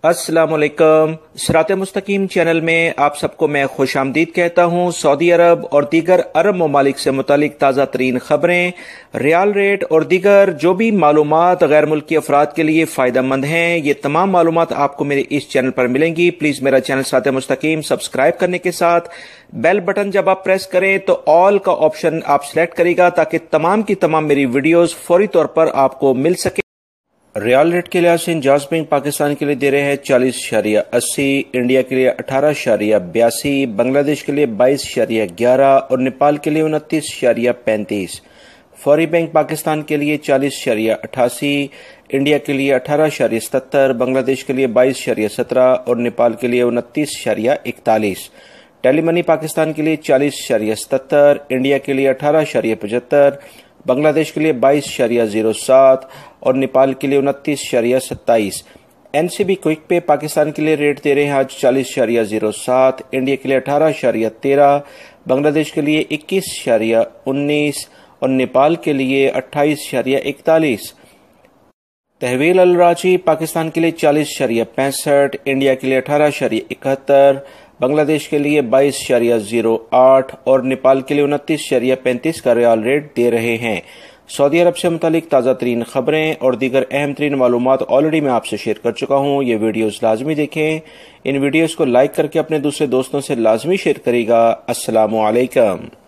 السلام علیکم۔ صراط مستقیم چینل میں آپ سب کو میں خوش آمدید کہتا ہوں۔ سعودی عرب اور دیگر عرب ممالک سے متعلق تازہ ترین خبریں، ریال ریٹ اور دیگر جو بھی معلومات غیر ملکی افراد کے لیے فائدہ مند ہیں، یہ تمام معلومات آپ کو میرے اس چینل پر ملیں گی۔ پلیز میرا چینل صراط مستقیم سبسکرائب کرنے کے ساتھ بیل بٹن جب آپ پریس کریں تو آل کا آپشن آپ سلیکٹ کرے گا تاکہ تمام کی تمام میری ویڈیوز فوری طور پر آپ کو مل سکے۔ ریال ریٹ کے لحاظ سے انجاز بینک پاکستان کے لیے دے رہے ہیں 40.80، انڈیا کے لیے 18.82، بنگلہ دیش کے لیے 22.11 اور نیپال کے لیے 29.35۔ فوری بینک پاکستان کے لیے 40.88، انڈیا کے لیے 18.77، بنگلہ دیش کے لیے 22.17 اور نیپال کے لیے 29.41۔ ٹیلی منی پاکستان کے لیے 40.77، انڈیا کے لیے 18.75، بنگلہ دیش کے لیے 22.07 اور نیپال کے لیے 29.27۔ این سی بی کوئک پے پاکستان کے لیے ریٹ دے رہے ہیں آج 40.07، انڈیا کے لیے 18.13، بنگلہ دیش کے لیے 21.19 اور نیپال کے لیے 28.41۔ تحویل الراجی پاکستان کے لیے 40.65، انڈیا کے لیے 18.71، بنگلہ دیش کے لیے 22.08 اور نیپال کے لیے 29.35 کا ریال ریٹ دے رہے ہیں۔ سعودی عرب سے متعلق تازہ ترین خبریں اور دیگر اہم ترین معلومات آلریڈی میں آپ سے شیئر کر چکا ہوں۔ یہ ویڈیوز لازمی دیکھیں، ان ویڈیوز کو لائک کر کے اپنے دوسرے دوستوں سے لازمی شیئر کرے گا۔ السلام علیکم۔